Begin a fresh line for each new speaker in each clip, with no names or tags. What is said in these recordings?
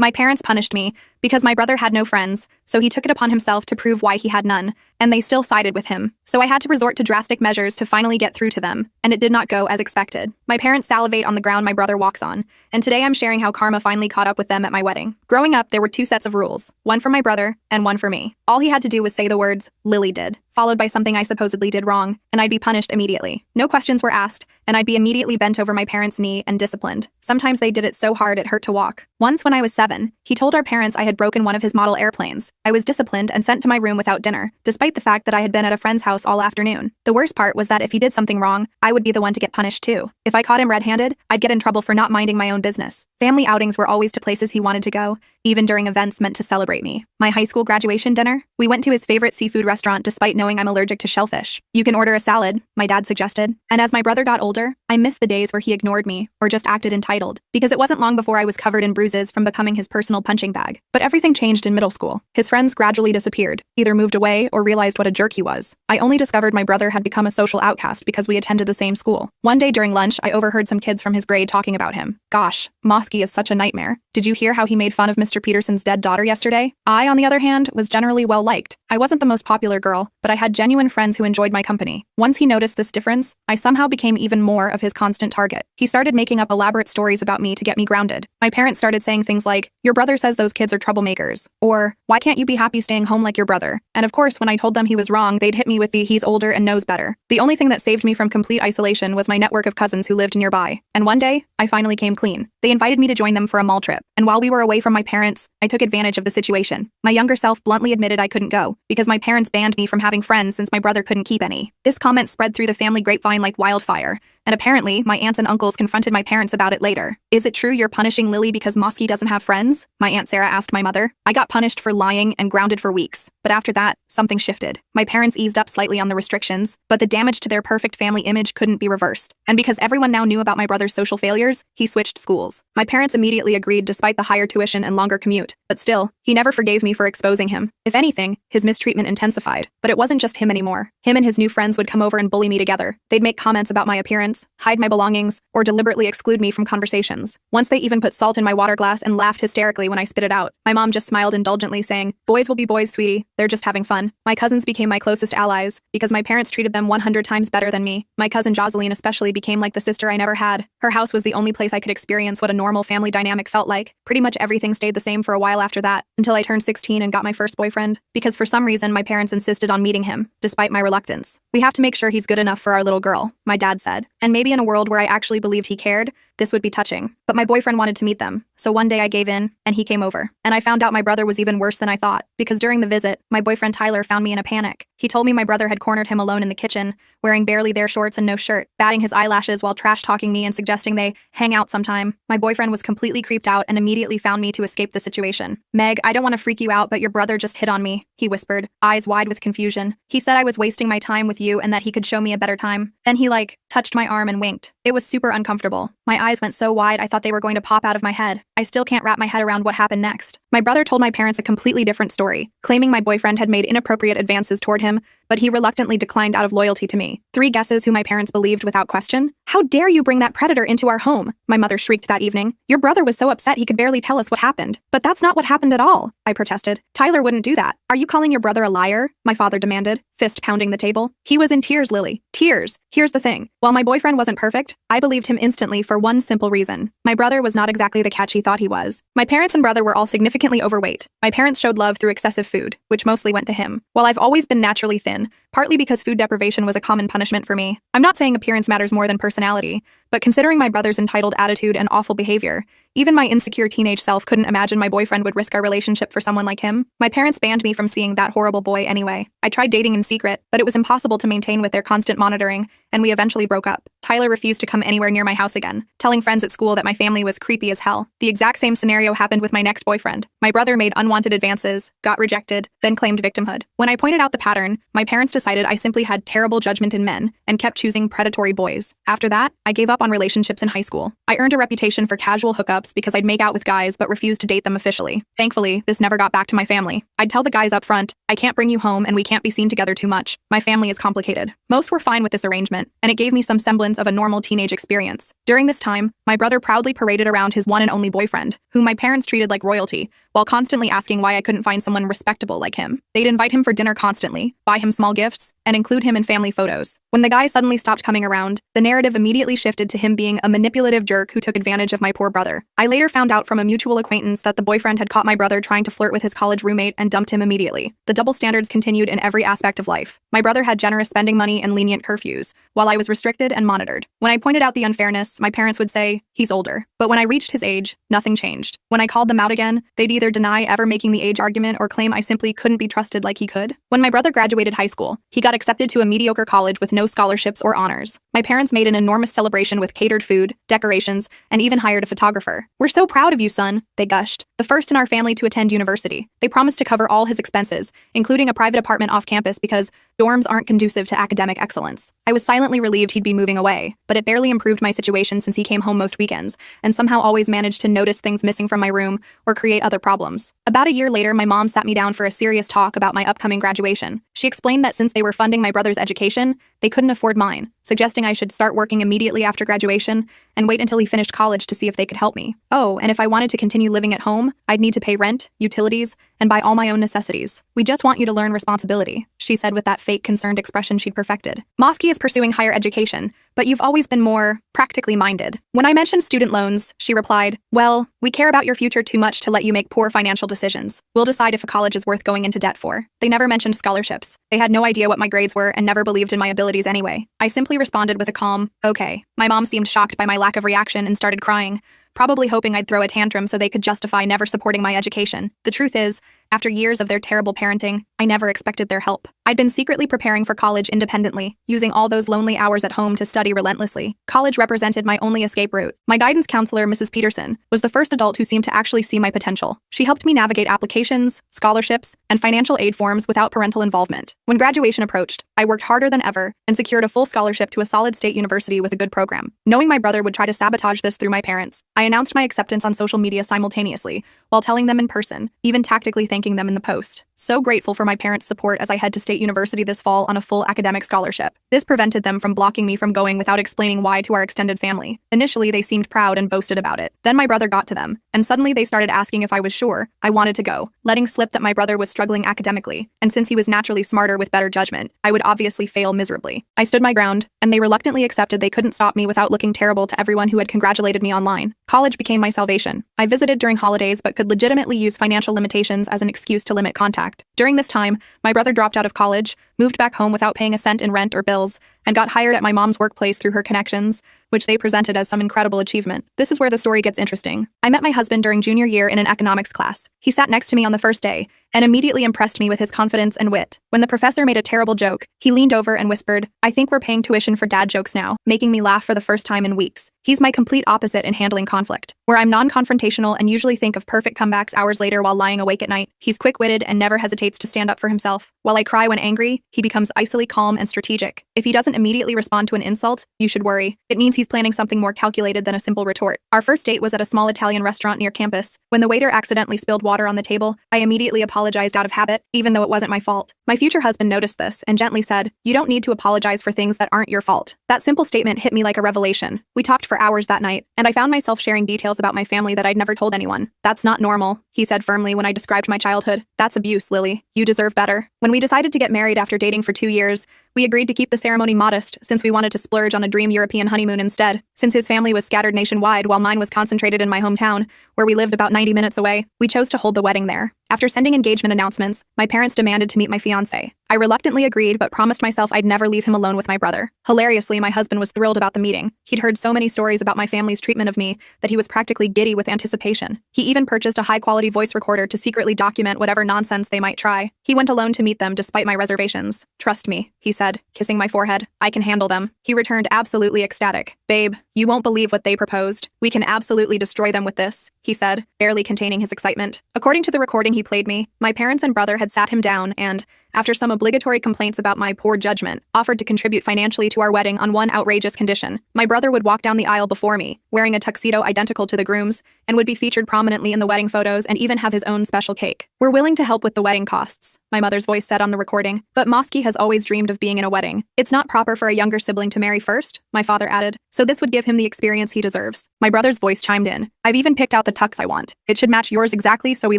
My parents punished me because my brother had no friends, so he took it upon himself to prove why he had none, and they still sided with him. So I had to resort to drastic measures to finally get through to them, and it did not go as expected. My parents salivate on the ground my brother walks on, and today I'm sharing how karma finally caught up with them at my wedding. Growing up, there were two sets of rules, one for my brother and one for me. All he had to do was say the words, "Lily did," followed by something I supposedly did wrong, and I'd be punished immediately. No questions were asked, and I'd be immediately bent over my parents' knee and disciplined. Sometimes they did it so hard it hurt to walk. Once when I was 7, he told our parents I had broken one of his model airplanes. I was disciplined and sent to my room without dinner, despite the fact that I had been at a friend's house all afternoon. The worst part was that if he did something wrong, I would be the one to get punished too. If I caught him red-handed, I'd get in trouble for not minding my own business. Family outings were always to places he wanted to go, even during events meant to celebrate me. My high school graduation dinner, we went to his favorite seafood restaurant despite knowing I'm allergic to shellfish. "You can order a salad," my dad suggested. And as my brother got older, I missed the days where he ignored me or just acted entitled, because it wasn't long before I was covered in bruises from becoming his personal punching bag. But everything changed in middle school. His friends gradually disappeared, either moved away or realized what a jerk he was. I only discovered my brother had become a social outcast because we attended the same school. One day during lunch, I overheard some kids from his grade talking about him. "Gosh, Mosky is such a nightmare. Did you hear how he made fun of Mr. Peterson's dead daughter yesterday?" I, on the other hand, was generally well liked. I wasn't the most popular girl, but I had genuine friends who enjoyed my company. Once he noticed this difference, I somehow became even more of his constant target. He started making up elaborate stories about me to get me grounded. My parents started saying things like, "Your brother says those kids are troublemakers," or "Why can't you be happy staying home like your brother?" And of course, when I told them he was wrong, they'd hit me with the "he's older and knows better." The only thing that saved me from complete isolation was my network of cousins who lived nearby. And one day, I finally came clean. They invited me to join them for a mall trip, and while we were away from my parents, I took advantage of the situation. My younger self bluntly admitted I couldn't go, because my parents banned me from having friends since my brother couldn't keep any. This comment spread through the family grapevine like wildfire, and apparently, my aunts and uncles confronted my parents about it later. "Is it true you're punishing Lily because Mosky doesn't have friends?" my Aunt Sarah asked my mother. I got punished for lying and grounded for weeks, but after that, something shifted. My parents eased up slightly on the restrictions, but the damage to their perfect family image couldn't be reversed. And because everyone now knew about my brother's social failures, he switched schools. My parents immediately agreed despite the higher tuition and longer commute, but still, he never forgave me for exposing him. If anything, his mistreatment intensified. But it wasn't just him anymore. Him and his new friends would come over and bully me together. They'd make comments about my appearance, hide my belongings, or deliberately exclude me from conversations. Once they even put salt in my water glass and laughed hysterically when I spit it out. My mom just smiled indulgently, saying, "Boys will be boys, sweetie. They're just having fun." My cousins became my closest allies, because my parents treated them 100 times better than me. My cousin Jocelyn especially became like the sister I never had. Her house was the only place I could experience what a normal family dynamic felt like. Pretty much everything stayed the same for a while after that, until I turned 16 and got my first boyfriend, because for some reason my parents insisted on meeting him, despite my reluctance. "We have to make sure he's good enough for our little girl," my dad said. And maybe in a world where I actually believed he cared, this would be touching. But my boyfriend wanted to meet them, so one day I gave in, and he came over. And I found out my brother was even worse than I thought, because during the visit, my boyfriend Tyler found me in a panic. He told me my brother had cornered him alone in the kitchen, wearing barely there shorts and no shirt, batting his eyelashes while trash-talking me and suggesting they hang out sometime. My boyfriend was completely creeped out and immediately found me to escape the situation. "Meg, I don't want to freak you out, but your brother just hit on me," he whispered, eyes wide with confusion. "He said I was wasting my time with you and that he could show me a better time." Then he, touched my arm and winked. It was super uncomfortable. My eyes went so wide I thought they were going to pop out of my head. I still can't wrap my head around what happened next. My brother told my parents a completely different story, claiming my boyfriend had made inappropriate advances toward him, but he reluctantly declined out of loyalty to me. 3 guesses who my parents believed without question? "How dare you bring that predator into our home?" my mother shrieked that evening. "Your brother was so upset he could barely tell us what happened." "But that's not what happened at all," I protested. "Tyler wouldn't do that." "Are you calling your brother a liar?" my father demanded, fist pounding the table. "He was in tears, Lily. Tears. Here's the thing. While my boyfriend wasn't perfect, I believed him instantly for one simple reason. My brother was not exactly the catch he thought he was. My parents and brother were all significantly overweight. My parents showed love through excessive food, which mostly went to him. While I've always been naturally thin, partly because food deprivation was a common punishment for me. I'm not saying appearance matters more than personality, but considering my brother's entitled attitude and awful behavior, even my insecure teenage self couldn't imagine my boyfriend would risk our relationship for someone like him. My parents banned me from seeing that horrible boy anyway. I tried dating in secret, but it was impossible to maintain with their constant monitoring, and we eventually broke up. Tyler refused to come anywhere near my house again, telling friends at school that my family was creepy as hell. The exact same scenario happened with my next boyfriend. My brother made unwanted advances, got rejected, then claimed victimhood. When I pointed out the pattern, my parents decided I simply had terrible judgment in men and kept choosing predatory boys. After that, I gave up on relationships in high school. I earned a reputation for casual hookups because I'd make out with guys but refused to date them officially. Thankfully, this never got back to my family. I'd tell the guys up front, I can't bring you home and we can't be seen together too much. My family is complicated. Most were fine with this arrangement, and it gave me some semblance of a normal teenage experience. During this time, my brother proudly paraded around his one and only boyfriend, whom my parents treated like royalty, while constantly asking why I couldn't find someone respectable like him. They'd invite him for dinner constantly, buy him small gifts, and include him in family photos. When the guy suddenly stopped coming around, the narrative immediately shifted to him being a manipulative jerk who took advantage of my poor brother. I later found out from a mutual acquaintance that the boyfriend had caught my brother trying to flirt with his college roommate and dumped him immediately. The double standards continued in every aspect of life. My brother had generous spending money and lenient curfews, while I was restricted and monitored. When I pointed out the unfairness, my parents would say, "He's older." But when I reached his age, nothing changed. When I called them out again, they'd either deny ever making the age argument or claim I simply couldn't be trusted like he could. When my brother graduated high school, he got accepted to a mediocre college with no scholarships or honors. My parents made an enormous celebration with catered food, decorations, and even hired a photographer. "We're so proud of you, son," they gushed. The first in our family to attend university. They promised to cover all his expenses, including a private apartment off campus because dorms aren't conducive to academic excellence. I was silently relieved he'd be moving away, but it barely improved my situation since he came home most weekends and somehow always managed to notice things missing from my room or create other problems. About a year later, my mom sat me down for a serious talk about my upcoming graduation. She explained that since they were funding my brother's education, they couldn't afford mine, suggesting I should start working immediately after graduation and wait until he finished college to see if they could help me. Oh, and if I wanted to continue living at home, I'd need to pay rent, utilities, and buy all my own necessities. "We just want you to learn responsibility," she said with that fake concerned expression she'd perfected. "Mosky is pursuing higher education, but you've always been more practically minded." When I mentioned student loans, she replied, "Well, we care about your future too much to let you make poor financial decisions. We'll decide if a college is worth going into debt for." They never mentioned scholarships. They had no idea what my grades were and never believed in my abilities anyway. I simply responded with a calm, "Okay." My mom seemed shocked by my lack of reaction and started crying, probably hoping I'd throw a tantrum so they could justify never supporting my education. The truth is, after years of their terrible parenting, I never expected their help. I'd been secretly preparing for college independently, using all those lonely hours at home to study relentlessly. College represented my only escape route. My guidance counselor, Mrs. Peterson, was the first adult who seemed to actually see my potential. She helped me navigate applications, scholarships, and financial aid forms without parental involvement. When graduation approached, I worked harder than ever and secured a full scholarship to a solid state university with a good program. Knowing my brother would try to sabotage this through my parents, I announced my acceptance on social media simultaneously, while telling them in person, even tactically thanking them in the post. So grateful for my parents' support as I head to state university this fall on a full academic scholarship. This prevented them from blocking me from going without explaining why to our extended family. Initially, they seemed proud and boasted about it. Then my brother got to them, and suddenly they started asking if I was sure I wanted to go, letting slip that my brother was struggling academically, and since he was naturally smarter with better judgment, I would obviously fail miserably. I stood my ground, and they reluctantly accepted they couldn't stop me without looking terrible to everyone who had congratulated me online. College became my salvation. I visited during holidays but could legitimately use financial limitations as an excuse to limit contact. During this time, my brother dropped out of college, moved back home without paying a cent in rent or bills, and got hired at my mom's workplace through her connections, which they presented as some incredible achievement. This is where the story gets interesting. I met my husband during junior year in an economics class. He sat next to me on the first day and immediately impressed me with his confidence and wit. When the professor made a terrible joke, he leaned over and whispered, "I think we're paying tuition for dad jokes now," making me laugh for the first time in weeks. He's my complete opposite in handling conflict. Where I'm non-confrontational and usually think of perfect comebacks hours later while lying awake at night, he's quick-witted and never hesitates to stand up for himself. While I cry when angry, he becomes icily calm and strategic. If he doesn't immediately respond to an insult, you should worry. It means he's planning something more calculated than a simple retort. Our first date was at a small Italian restaurant near campus. When the waiter accidentally spilled water on the table, I immediately apologized out of habit, even though it wasn't my fault. My future husband noticed this and gently said, "You don't need to apologize for things that aren't your fault." That simple statement hit me like a revelation. We talked for hours that night, and I found myself sharing details about my family that I'd never told anyone. "That's not normal," he said firmly when I described my childhood. "That's abuse, Lily. You deserve better." When we decided to get married after dating for 2 years, we agreed to keep the ceremony modest since we wanted to splurge on a dream European honeymoon instead. Since his family was scattered nationwide while mine was concentrated in my hometown, where we lived about 90 minutes away, we chose to hold the wedding there. After sending engagement announcements, my parents demanded to meet my fiancé. I reluctantly agreed but promised myself I'd never leave him alone with my brother. Hilariously, my husband was thrilled about the meeting. He'd heard so many stories about my family's treatment of me that he was practically giddy with anticipation. He even purchased a high-quality voice recorder to secretly document whatever nonsense they might try. He went alone to meet them despite my reservations. "Trust me," he said, kissing my forehead. "I can handle them." He returned absolutely ecstatic. "Babe, you won't believe what they proposed. We can absolutely destroy them with this," he said, barely containing his excitement. According to the recording he played me, my parents and brother had sat him down and, after some obligatory complaints about my poor judgment, offered to contribute financially to our wedding on one outrageous condition. My brother would walk down the aisle before me, wearing a tuxedo identical to the groom's, and would be featured prominently in the wedding photos and even have his own special cake. We're willing to help with the wedding costs, my mother's voice said on the recording, but Mosky has always dreamed of being in a wedding. It's not proper for a younger sibling to marry first, my father added, so this would give him the experience he deserves. My brother's voice chimed in. I've even picked out the tux I want. It should match yours exactly so we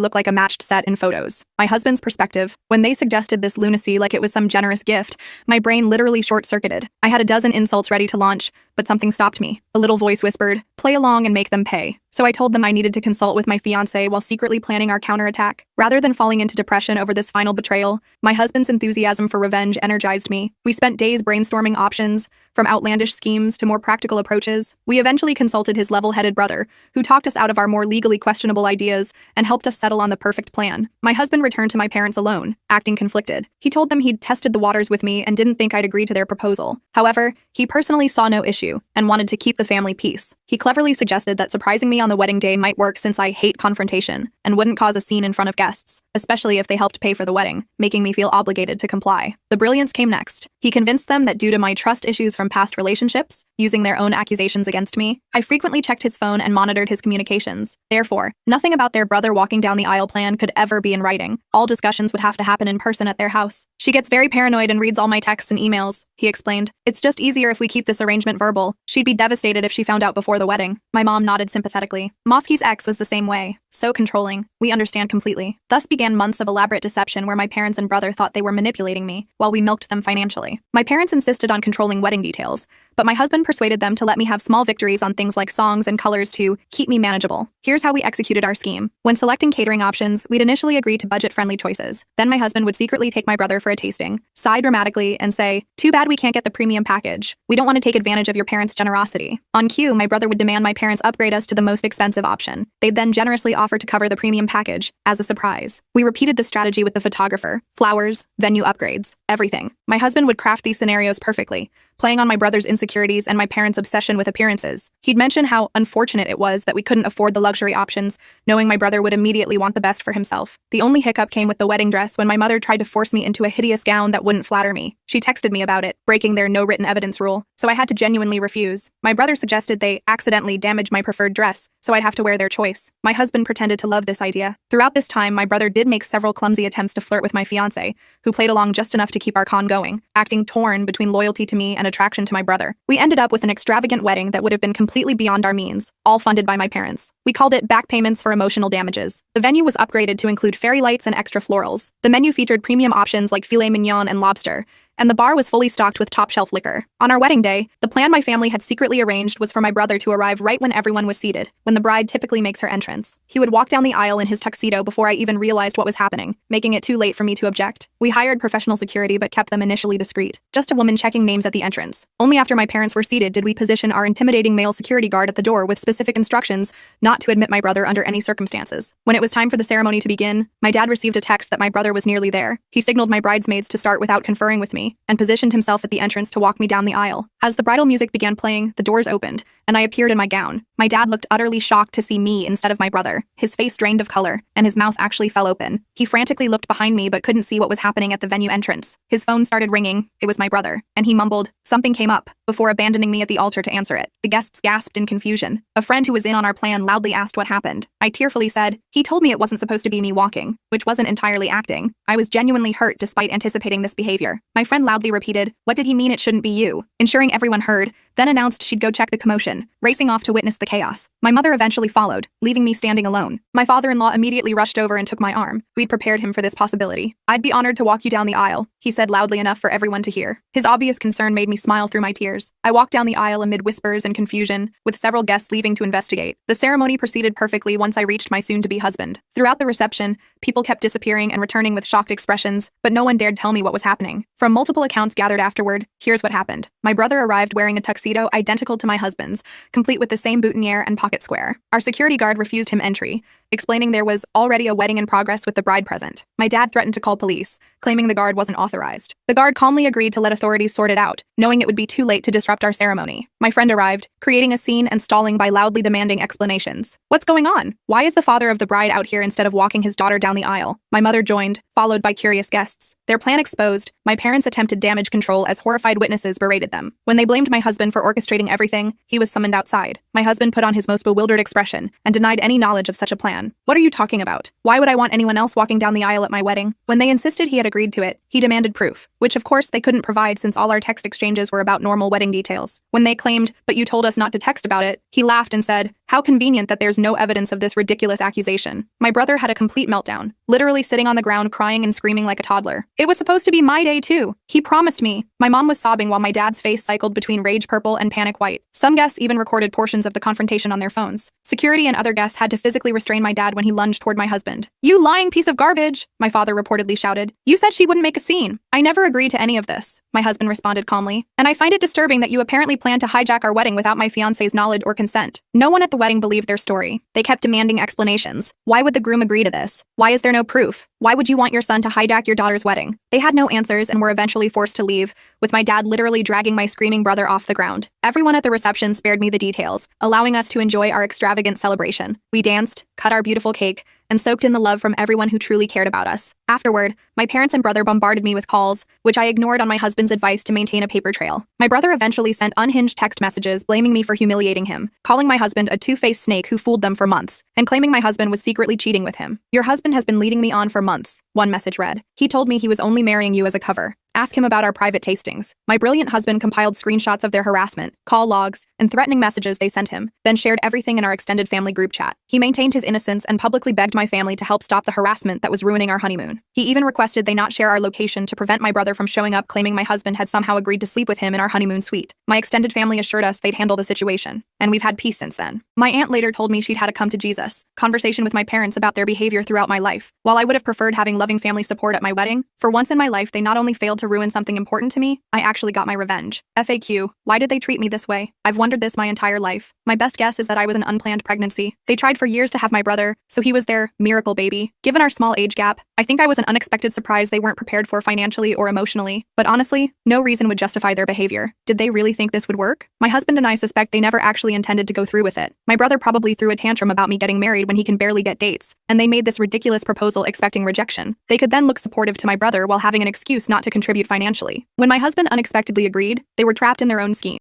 look like a matched set in photos. My husband's perspective, when they suggested this lunacy like it was some generous gift, my brain literally short-circuited. I had a dozen insults ready to launch, but something stopped me. A little voice whispered, play along and make them pay. So I told them I needed to consult with my fiancé while secretly planning our counterattack. Rather than falling into depression over this final betrayal, my husband's enthusiasm for revenge energized me. We spent days brainstorming options, from outlandish schemes to more practical approaches. We eventually consulted his level-headed brother, who talked us out of our more legally questionable ideas and helped us settle on the perfect plan. My husband returned to my parents alone, acting conflicted. He told them he'd tested the waters with me and didn't think I'd agree to their proposal. However, he personally saw no issue and wanted to keep the family peace. He cleverly suggested that surprising me on the wedding day might work since I hate confrontation and wouldn't cause a scene in front of guests, especially if they helped pay for the wedding, making me feel obligated to comply. The brilliance came next. He convinced them that due to my trust issues from past relationships, using their own accusations against me, I frequently checked his phone and monitored his communications. Therefore, nothing about their brother walking down the aisle plan could ever be in writing. All discussions would have to happen in person at their house. She gets very paranoid and reads all my texts and emails, he explained. It's just easier if we keep this arrangement verbal. She'd be devastated if she found out before the wedding. My mom nodded sympathetically. Mosky's ex was the same way. So controlling. We understand completely. Thus began months of elaborate deception where my parents and brother thought they were manipulating me, while we milked them financially. My parents insisted on controlling wedding details, but my husband persuaded them to let me have small victories on things like songs and colors to keep me manageable. Here's how we executed our scheme. When selecting catering options, we'd initially agree to budget-friendly choices. Then my husband would secretly take my brother for a tasting, sigh dramatically, and say, "Too bad we can't get the premium package. We don't want to take advantage of your parents' generosity." On cue, my brother would demand my parents upgrade us to the most expensive option. They'd then generously offer to cover the premium package as a surprise. We repeated the strategy with the photographer, flowers, venue upgrades, everything. My husband would craft these scenarios perfectly, playing on my brother's insecurities and my parents' obsession with appearances. He'd mention how unfortunate it was that we couldn't afford the luxury options, knowing my brother would immediately want the best for himself. The only hiccup came with the wedding dress when my mother tried to force me into a hideous gown that wouldn't flatter me. She texted me about it, breaking their no written evidence rule, so I had to genuinely refuse. My brother suggested they accidentally damage my preferred dress, so I'd have to wear their choice. My husband pretended to love this idea. Throughout this time, my brother did make several clumsy attempts to flirt with my fiancé, who played along just enough to keep our con going, acting torn between loyalty to me and attraction to my brother. We ended up with an extravagant wedding that would have been completely beyond our means, all funded by my parents. We called it back payments for emotional damages. The venue was upgraded to include fairy lights and extra florals. The menu featured premium options like filet mignon and lobster, and the bar was fully stocked with top-shelf liquor. On our wedding day, the plan my family had secretly arranged was for my brother to arrive right when everyone was seated, when the bride typically makes her entrance. He would walk down the aisle in his tuxedo before I even realized what was happening, making it too late for me to object. We hired professional security but kept them initially discreet, just a woman checking names at the entrance. Only after my parents were seated did we position our intimidating male security guard at the door with specific instructions not to admit my brother under any circumstances. When it was time for the ceremony to begin, my dad received a text that my brother was nearly there. He signaled my bridesmaids to start without conferring with me, and positioned himself at the entrance to walk me down the aisle. As the bridal music began playing, the doors opened, and I appeared in my gown. My dad looked utterly shocked to see me instead of my brother. His face drained of color, and his mouth actually fell open. He frantically looked behind me but couldn't see what was happening at the venue entrance. His phone started ringing. It was my brother, and he mumbled, "Something came up," before abandoning me at the altar to answer it. The guests gasped in confusion. A friend who was in on our plan loudly asked what happened. I tearfully said, "He told me it wasn't supposed to be me walking," which wasn't entirely acting. I was genuinely hurt despite anticipating this behavior. My friend loudly repeated, "What did he mean it shouldn't be you?" ensuring everyone heard, then announced she'd go check the commotion, racing off to witness the chaos. My mother eventually followed, leaving me standing alone. My father-in-law immediately rushed over and took my arm. We'd prepared him for this possibility. "I'd be honored to walk you down the aisle," he said loudly enough for everyone to hear. His obvious concern made me smile through my tears. I walked down the aisle amid whispers and confusion, with several guests leaving to investigate. The ceremony proceeded perfectly once I reached my soon-to-be husband. Throughout the reception, people kept disappearing and returning with shocked expressions, but no one dared tell me what was happening. From multiple accounts gathered afterward, here's what happened. My brother arrived wearing a tuxedo identical to my husband's, complete with the same boutonniere and pocket square. Our security guard refused him entry, explaining there was already a wedding in progress with the bride present. My dad threatened to call police, claiming the guard wasn't authorized. The guard calmly agreed to let authorities sort it out, knowing it would be too late to disrupt our ceremony. My friend arrived, creating a scene and stalling by loudly demanding explanations. What's going on? Why is the father of the bride out here instead of walking his daughter down the aisle? My mother joined, followed by curious guests. Their plan exposed, my parents attempted damage control as horrified witnesses berated them. When they blamed my husband for orchestrating everything, he was summoned outside. My husband put on his most bewildered expression and denied any knowledge of such a plan. What are you talking about? Why would I want anyone else walking down the aisle at my wedding? When they insisted he had agreed to it, he demanded proof, which of course they couldn't provide since all our text exchanges were about normal wedding details. When they claimed, "But you told us not to text about it," he laughed and said, "How convenient that there's no evidence of this ridiculous accusation." My brother had a complete meltdown, literally sitting on the ground crying and screaming like a toddler. It was supposed to be my day too. He promised me. My mom was sobbing while my dad's face cycled between rage purple and panic white. Some guests even recorded portions of the confrontation on their phones. Security and other guests had to physically restrain my dad when he lunged toward my husband. "You lying piece of garbage," my father reportedly shouted. "You said she wouldn't make a scene." "I never agreed to any of this," my husband responded calmly. "And I find it disturbing that you apparently planned to hijack our wedding without my fiancé's knowledge or consent." No one at the wedding believed their story. They kept demanding explanations. Why would the groom agree to this? Why is there no proof? Why would you want your son to hijack your daughter's wedding? They had no answers and were eventually forced to leave, with my dad literally dragging my screaming brother off the ground. Everyone at the reception spared me the details, allowing us to enjoy our extravagant celebration. We danced, cut our beautiful cake, and soaked in the love from everyone who truly cared about us. Afterward, my parents and brother bombarded me with calls, which I ignored on my husband's advice to maintain a paper trail. My brother eventually sent unhinged text messages blaming me for humiliating him, calling my husband a two-faced snake who fooled them for months, and claiming my husband was secretly cheating with him. "Your husband has been leading me on for months," one message read. "He told me he was only marrying you as a cover. Ask him about our private tastings." My brilliant husband compiled screenshots of their harassment, call logs, and threatening messages they sent him, then shared everything in our extended family group chat. He maintained his innocence and publicly begged my family to help stop the harassment that was ruining our honeymoon. He even requested they not share our location to prevent my brother from showing up claiming my husband had somehow agreed to sleep with him in our honeymoon suite. My extended family assured us they'd handle the situation, and we've had peace since then. My aunt later told me she'd had a come to Jesus conversation with my parents about their behavior throughout my life. While I would have preferred having loving family support at my wedding, for once in my life they not only failed to ruin something important to me, I actually got my revenge. FAQ: why did they treat me this way? I've wondered this my entire life. My best guess is that I was an unplanned pregnancy. They tried for years to have my brother, so he was their miracle baby. Given our small age gap, I think I was an unexpected surprise they weren't prepared for financially or emotionally. But honestly, no reason would justify their behavior. Did they really think this would work? My husband and I suspect they never actually intended to go through with it. My brother probably threw a tantrum about me getting married when he can barely get dates, and they made this ridiculous proposal expecting rejection. They could then look supportive to my brother while having an excuse not to contribute financially. When my husband unexpectedly agreed, they were trapped in their own scheme.